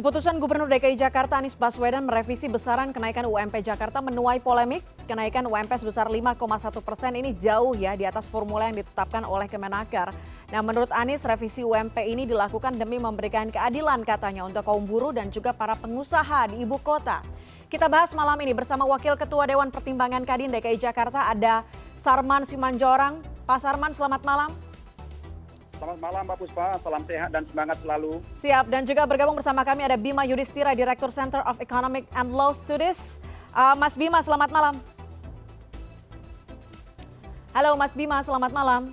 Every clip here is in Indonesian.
Keputusan Gubernur DKI Jakarta Anies Baswedan merevisi besaran kenaikan UMP Jakarta menuai polemik. Kenaikan UMP sebesar 5,1% ini jauh ya di atas formula yang ditetapkan oleh Kemenaker. Nah, menurut Anies, revisi UMP ini dilakukan demi memberikan keadilan katanya untuk kaum buruh dan juga para pengusaha di ibu kota. Kita bahas malam ini bersama Wakil Ketua Dewan Pertimbangan Kadin DKI Jakarta ada Sarman Simanjorang. Pak Sarman, selamat malam. Selamat malam Mbak Puspa, salam sehat dan semangat selalu. Siap, dan juga bergabung bersama kami ada Bima Yudhistira, Direktur Center of Economic and Law Studies. Mas Bima, selamat malam. Halo Mas Bima, selamat malam.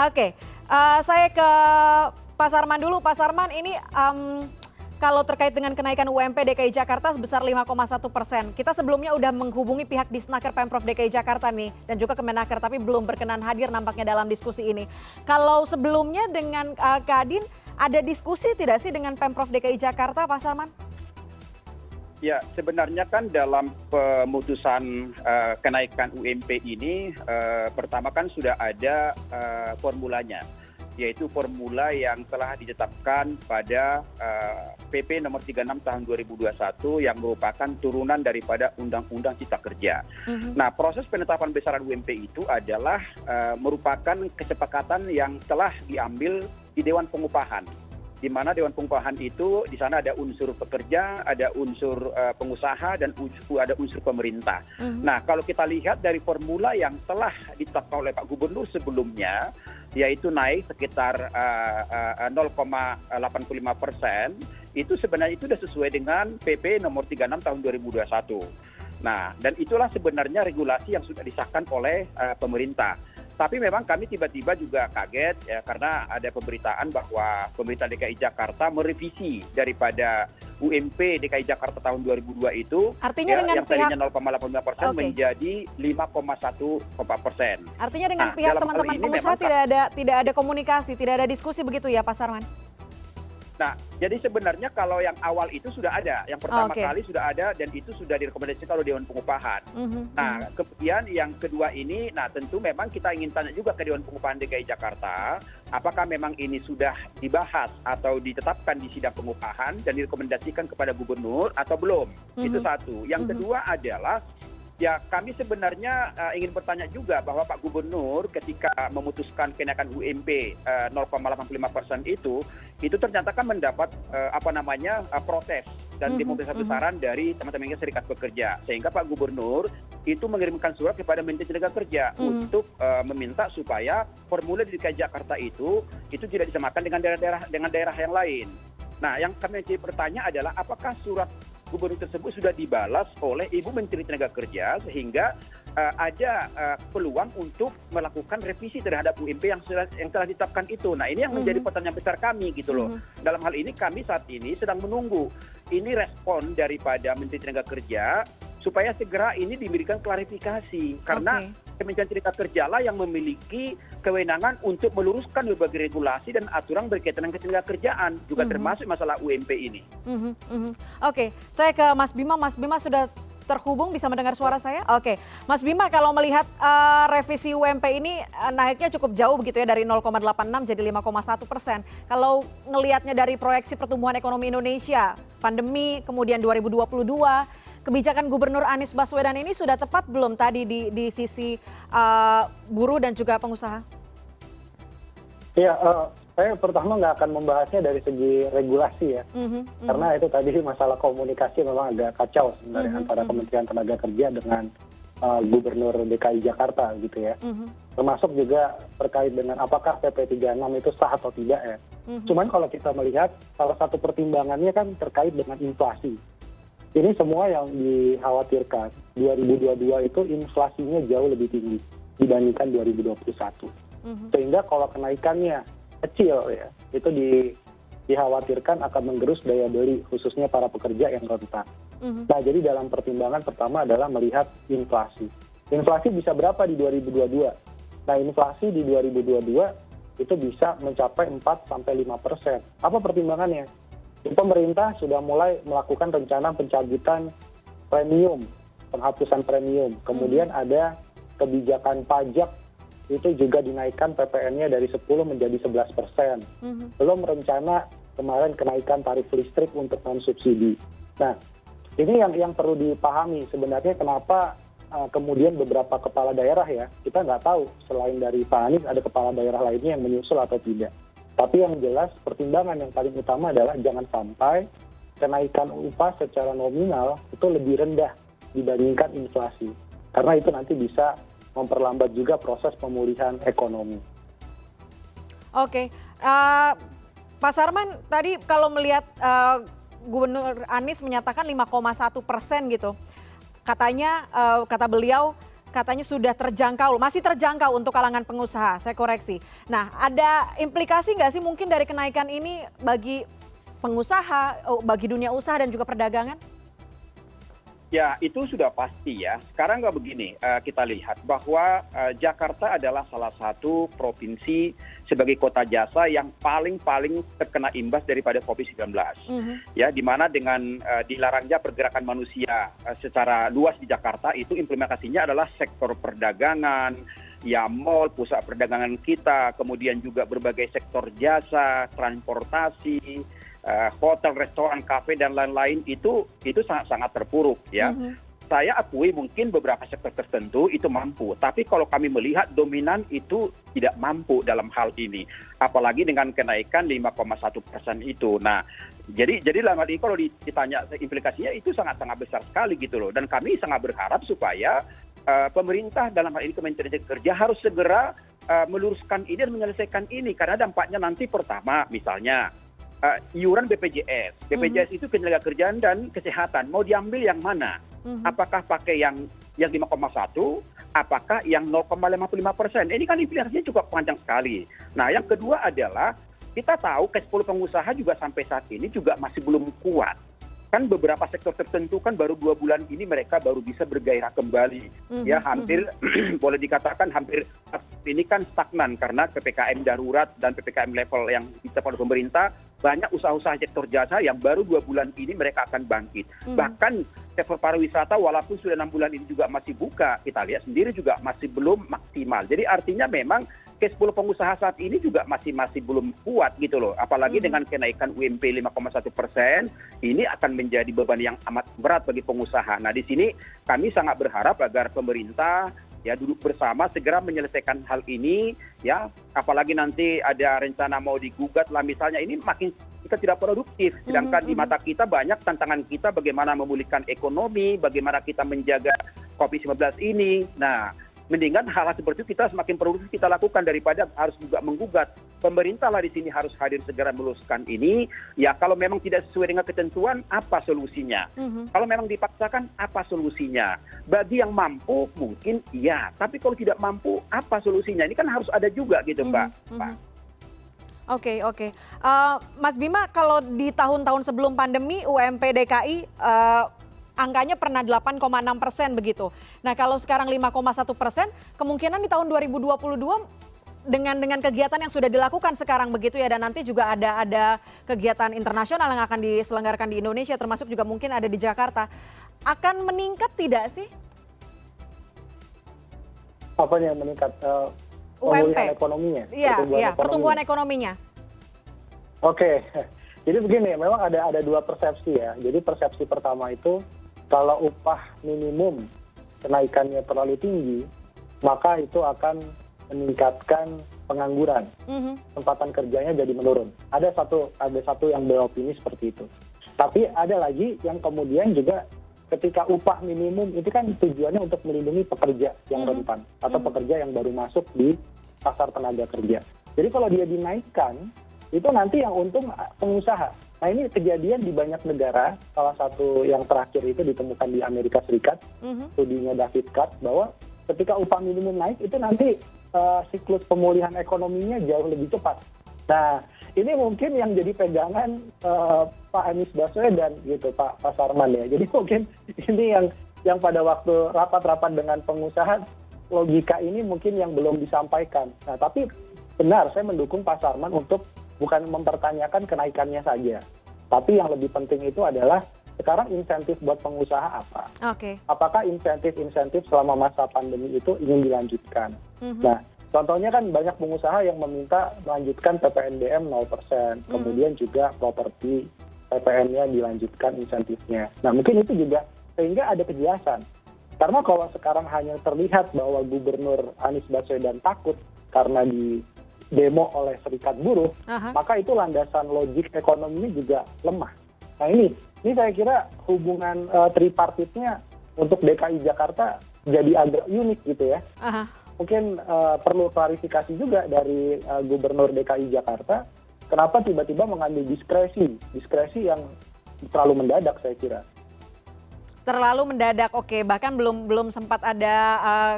Oke, saya ke Pak Sarman dulu. Pak Sarman, ini kalau terkait dengan kenaikan UMP DKI Jakarta sebesar 5,1%. Kita sebelumnya udah menghubungi pihak Disnaker Pemprov DKI Jakarta nih dan juga Kemenaker, tapi belum berkenan hadir nampaknya dalam diskusi ini. Kalau sebelumnya dengan Kadin, ada diskusi tidak sih dengan Pemprov DKI Jakarta, Pak Sarman? Ya, sebenarnya kan dalam pemutusan kenaikan UMP ini, pertama kan sudah ada formulanya, yaitu formula yang telah ditetapkan pada PP nomor 36 tahun 2021 yang merupakan turunan daripada Undang-Undang Cipta Kerja. Nah, proses penetapan besaran UMP itu adalah merupakan kesepakatan yang telah diambil di Dewan Pengupahan, di mana Dewan Pengupahan itu di sana ada unsur pekerja, ada unsur pengusaha, dan ada unsur pemerintah. Nah, kalau kita lihat dari formula yang telah ditetapkan oleh Pak Gubernur sebelumnya, yaitu naik sekitar 0,85%, itu sebenarnya itu sudah sesuai dengan PP nomor 36 tahun 2021. Nah, dan itulah sebenarnya regulasi yang sudah disahkan oleh pemerintah. Tapi memang kami tiba-tiba juga kaget ya, karena ada pemberitaan bahwa pemerintah DKI Jakarta merevisi daripada UMP DKI Jakarta tahun 2002 itu, artinya ya, dengan yang tadinya pihak 0,85% menjadi 5,1%. Artinya dengan pihak teman-teman pengusaha tidak ada komunikasi, tidak ada diskusi begitu ya Pak Sarman? Nah, jadi sebenarnya kalau yang awal itu sudah ada, yang pertama kali sudah ada dan itu sudah direkomendasikan oleh Dewan Pengupahan. Nah, kemudian yang kedua ini, nah tentu memang kita ingin tanya juga ke Dewan Pengupahan DKI Jakarta, apakah memang ini sudah dibahas atau ditetapkan di sidang pengupahan dan direkomendasikan kepada gubernur atau belum? Itu satu. Yang kedua adalah, ya kami sebenarnya ingin bertanya juga bahwa Pak Gubernur ketika memutuskan kenaikan UMP 0,85% itu ternyata kan mendapat protes dan demonstrasi besaran dari teman-teman serikat pekerja, sehingga Pak Gubernur itu mengirimkan surat kepada Menteri Tenaga Kerja untuk meminta supaya formula di DKI Jakarta itu tidak disamakan dengan daerah yang lain. Nah, yang kami bertanya adalah apakah surat Gubernur tersebut sudah dibalas oleh Ibu Menteri Tenaga Kerja sehingga ada peluang untuk melakukan revisi terhadap UMP yang telah ditetapkan itu. Nah, ini yang menjadi pertanyaan besar kami gitu loh. Dalam hal ini kami saat ini sedang menunggu ini respon daripada Menteri Tenaga Kerja supaya segera ini diberikan klarifikasi, karena Kementerian Tenaga Kerja lah yang memiliki kewenangan untuk meluruskan berbagai regulasi dan aturan berkaitan dengan ketenagakerjaan, juga termasuk masalah UMP ini. Oke, saya ke Mas Bima. Mas Bima sudah terhubung, bisa mendengar suara saya? Oke, Mas Bima, kalau melihat revisi UMP ini naiknya cukup jauh begitu ya, dari 0,86 jadi 5,1%. Kalau ngelihatnya dari proyeksi pertumbuhan ekonomi Indonesia, pandemi, kemudian 2022, kebijakan Gubernur Anies Baswedan ini sudah tepat belum tadi di sisi buruh dan juga pengusaha? Iya, saya pertama nggak akan membahasnya dari segi regulasi ya, karena itu tadi masalah komunikasi memang agak kacau sebenarnya antara Kementerian Tenaga Kerja dengan Gubernur DKI Jakarta gitu ya. Termasuk juga terkait dengan apakah PP 36 itu sah atau tidak ya. Cuman kalau kita melihat salah satu pertimbangannya kan terkait dengan inflasi. Ini semua yang dikhawatirkan 2022 itu inflasinya jauh lebih tinggi dibandingkan 2021. Sehingga kalau kenaikannya kecil ya, itu dikhawatirkan akan menggerus daya beli khususnya para pekerja yang rentan. Nah, jadi dalam pertimbangan pertama adalah melihat inflasi. Inflasi bisa berapa di 2022? Nah, inflasi di 2022 itu bisa mencapai 4-5%. Apa pertimbangannya? Pemerintah sudah mulai melakukan rencana pencabutan premium, penghapusan premium. Kemudian ada kebijakan pajak itu juga dinaikkan PPN-nya dari 10 menjadi 11%. Belum rencana kemarin kenaikan tarif listrik untuk non-subsidi. Nah, ini yang perlu dipahami sebenarnya kenapa kemudian beberapa kepala daerah ya, kita nggak tahu selain dari Pak Anies ada kepala daerah lainnya yang menyusul atau tidak. Tapi yang jelas pertimbangan yang paling utama adalah jangan sampai kenaikan upah secara nominal itu lebih rendah dibandingkan inflasi. Karena itu nanti bisa memperlambat juga proses pemulihan ekonomi. Oke, Pak Sarman tadi kalau melihat Gubernur Anies menyatakan 5,1% gitu, katanya kata beliau katanya sudah terjangkau, masih terjangkau untuk kalangan pengusaha. Saya koreksi. Nah, ada implikasi nggak sih mungkin dari kenaikan ini bagi pengusaha, bagi dunia usaha dan juga perdagangan? Ya, itu sudah pasti ya. Sekarang nggak begini, kita lihat bahwa Jakarta adalah salah satu provinsi sebagai kota jasa yang paling terkena imbas daripada COVID-19. Ya, di mana dengan dilarangnya pergerakan manusia secara luas di Jakarta, itu implementasinya adalah sektor perdagangan, ya mall, pusat perdagangan kita, kemudian juga berbagai sektor jasa, transportasi, hotel, restoran, kafe dan lain-lain itu sangat terpuruk ya. Saya akui mungkin beberapa sektor tertentu itu mampu, tapi kalau kami melihat dominan itu tidak mampu dalam hal ini, apalagi dengan kenaikan 5,1% itu. Nah, jadi dalam hal ini kalau ditanya implikasinya itu sangat besar sekali gitu loh. Dan kami sangat berharap supaya pemerintah dalam hal ini Kementerian Kerja harus segera meluruskan ini dan menyelesaikan ini, karena dampaknya nanti pertama misalnya iuran BPJS itu ketenagakerjaan dan kesehatan mau diambil yang mana? Apakah pakai yang 5,1, apakah yang 0,55%? Ini kan implikasinya cukup panjang sekali. Nah, yang kedua adalah kita tahu cash flow pengusaha juga sampai saat ini juga masih belum kuat. Kan beberapa sektor tertentu kan baru 2 bulan ini mereka baru bisa bergairah kembali. Ya, hampir boleh dikatakan hampir ini kan stagnan karena PPKM darurat dan PPKM level yang ditetapkan oleh pemerintah. Banyak usaha-usaha sektor jasa yang baru 2 bulan ini mereka akan bangkit. Bahkan sektor pariwisata walaupun sudah 6 bulan ini juga masih buka, kita lihat sendiri juga masih belum maksimal. Jadi artinya memang cash flow pengusaha saat ini juga masih belum kuat gitu loh. Apalagi dengan kenaikan UMP 5,1%, ini akan menjadi beban yang amat berat bagi pengusaha. Nah, di sini kami sangat berharap agar pemerintah ya duduk bersama segera menyelesaikan hal ini ya, apalagi nanti ada rencana mau digugat lah misalnya, ini makin kita tidak produktif, sedangkan di mata kita banyak tantangan kita bagaimana memulihkan ekonomi, bagaimana kita menjaga COVID-19 ini. Nah, mendingan hal seperti itu kita semakin produktif kita lakukan daripada harus juga menggugat. Pemerintah lah di sini harus hadir segera meluruskan ini. Ya, kalau memang tidak sesuai dengan ketentuan, apa solusinya? Kalau memang dipaksakan, apa solusinya? Bagi yang mampu mungkin iya, tapi kalau tidak mampu, apa solusinya? Ini kan harus ada juga gitu, Mbak. Oke. Mas Bima, kalau di tahun-tahun sebelum pandemi UMP DKI angkanya pernah 8,6% begitu. Nah, kalau sekarang 5,1%, kemungkinan di tahun 2022 dengan kegiatan yang sudah dilakukan sekarang begitu ya, dan nanti juga ada kegiatan internasional yang akan diselenggarakan di Indonesia, termasuk juga mungkin ada di Jakarta, akan meningkat tidak sih? Apa yang meningkat? UMP. Pemulihan ekonominya? Iya, pertumbuhan ekonominya. Oke, jadi begini, memang ada 2 persepsi ya. Jadi persepsi pertama itu, kalau upah minimum kenaikannya terlalu tinggi, maka itu akan meningkatkan pengangguran. Kesempatan kerjanya jadi menurun. Ada satu yang beropini seperti itu. Tapi ada lagi yang kemudian juga ketika upah minimum itu kan tujuannya untuk melindungi pekerja yang rentan atau pekerja yang baru masuk di pasar tenaga kerja. Jadi kalau dia dinaikkan, itu nanti yang untung pengusaha. Nah, ini kejadian di banyak negara, salah satu yang terakhir itu ditemukan di Amerika Serikat, studinya David Katz, bahwa ketika upah minimum naik itu nanti siklus pemulihan ekonominya jauh lebih cepat. Nah, ini mungkin yang jadi pegangan Pak Anies Baswedan gitu, Pak Sarman ya. Jadi mungkin ini yang pada waktu rapat-rapat dengan pengusaha, logika ini mungkin yang belum disampaikan. Nah, tapi benar, saya mendukung Pak Sarman untuk bukan mempertanyakan kenaikannya saja. Tapi yang lebih penting itu adalah sekarang insentif buat pengusaha apa? Oke. Apakah insentif selama masa pandemi itu ingin dilanjutkan? Nah, Contohnya kan banyak pengusaha yang meminta melanjutkan PPNBM 0%, kemudian juga properti PPN-nya dilanjutkan insentifnya. Nah mungkin itu juga sehingga ada kejelasan. Karena kalau sekarang hanya terlihat bahwa Gubernur Anies Baswedan takut karena di demo oleh serikat buruh, maka itu landasan logik ekonominya juga lemah. Nah ini saya kira hubungan tripartitnya untuk DKI Jakarta jadi agak unik gitu ya. Mungkin perlu klarifikasi juga dari Gubernur DKI Jakarta, kenapa tiba-tiba mengambil diskresi yang terlalu mendadak saya kira. Terlalu mendadak, oke. Bahkan belum sempat ada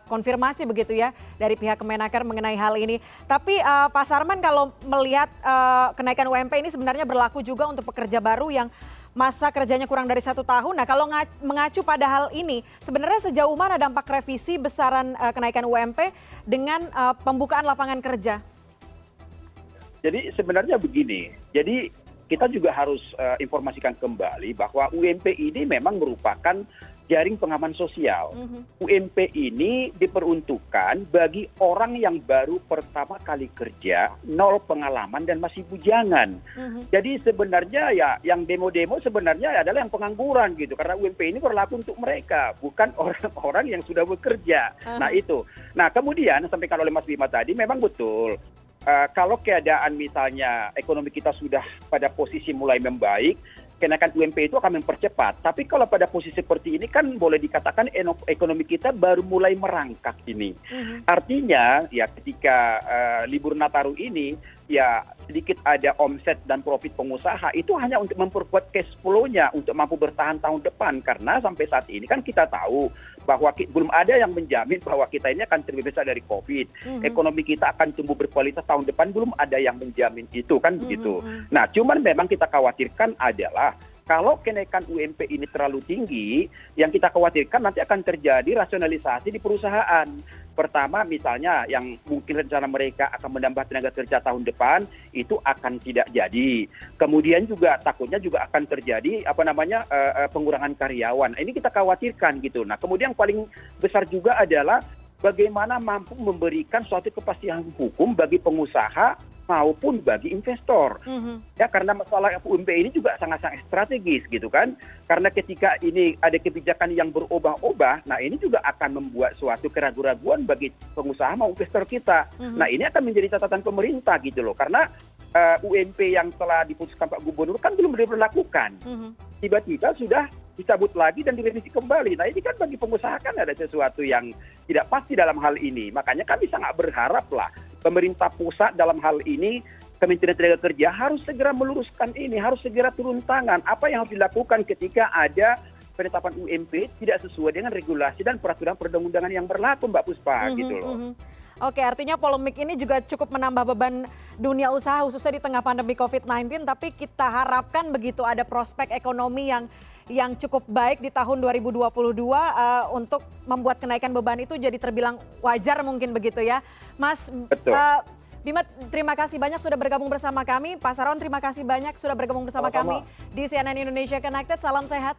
konfirmasi begitu ya dari pihak Kemenaker mengenai hal ini. Tapi Pak Sarman, kalau melihat kenaikan UMP ini sebenarnya berlaku juga untuk pekerja baru yang masa kerjanya kurang dari 1 tahun. Nah kalau mengacu pada hal ini, sebenarnya sejauh mana dampak revisi besaran kenaikan UMP dengan pembukaan lapangan kerja? Jadi sebenarnya begini, jadi kita juga harus informasikan kembali bahwa UMP ini memang merupakan jaring pengaman sosial. UMP ini diperuntukkan bagi orang yang baru pertama kali kerja, nol pengalaman dan masih bujangan. Jadi sebenarnya ya yang demo-demo sebenarnya adalah yang pengangguran gitu, karena UMP ini berlaku untuk mereka, bukan orang-orang yang sudah bekerja. Nah itu. Nah kemudian sampaikan oleh Mas Bima tadi memang betul. Kalau keadaan misalnya ekonomi kita sudah pada posisi mulai membaik, kenaikan UMP itu akan mempercepat. Tapi kalau pada posisi seperti ini kan boleh dikatakan ekonomi kita baru mulai merangkak ini. Artinya ya ketika libur Nataru ini ya sedikit ada omset dan profit pengusaha itu hanya untuk memperkuat cash flow-nya untuk mampu bertahan tahun depan. Karena sampai saat ini kan kita tahu bahwa belum ada yang menjamin bahwa kita ini akan terbebas dari COVID. Ekonomi kita akan tumbuh berkualitas tahun depan, belum ada yang menjamin itu kan begitu. Nah cuman memang kita khawatirkan adalah kalau kenaikan UMP ini terlalu tinggi, yang kita khawatirkan nanti akan terjadi rasionalisasi di perusahaan. Pertama misalnya yang mungkin rencana mereka akan menambah tenaga kerja tahun depan itu akan tidak jadi. Kemudian juga takutnya juga akan terjadi pengurangan karyawan. Ini kita khawatirkan gitu. Nah kemudian yang paling besar juga adalah bagaimana mampu memberikan suatu kepastian hukum bagi pengusaha maupun bagi investor. Ya karena masalah UMP ini juga sangat-sangat strategis gitu kan. Karena ketika ini ada kebijakan yang berubah-ubah, nah ini juga akan membuat suatu keraguan-raguan bagi pengusaha maupun investor kita. Nah ini akan menjadi catatan pemerintah gitu loh. Karena UMP yang telah diputuskan Pak Gubernur kan belum diberlakukan. Tiba-tiba sudah dicabut lagi dan direvisi kembali. Nah ini kan bagi pengusaha kan ada sesuatu yang tidak pasti dalam hal ini. Makanya kami sangat berharap lah pemerintah pusat dalam hal ini, Kementerian Tenaga Kerja harus segera meluruskan ini, harus segera turun tangan. Apa yang harus dilakukan ketika ada penetapan UMP tidak sesuai dengan regulasi dan peraturan perundang-undangan yang berlaku, Mbak Puspa, gitu loh. Oke, artinya polemik ini juga cukup menambah beban dunia usaha khususnya di tengah pandemi COVID-19, tapi kita harapkan begitu ada prospek ekonomi yang cukup baik di tahun 2022 untuk membuat kenaikan beban itu jadi terbilang wajar mungkin begitu ya. Mas Bima, terima kasih banyak sudah bergabung bersama kami. Pak Saron, terima kasih banyak sudah bergabung bersama kami di CNN Indonesia Connected. Salam sehat.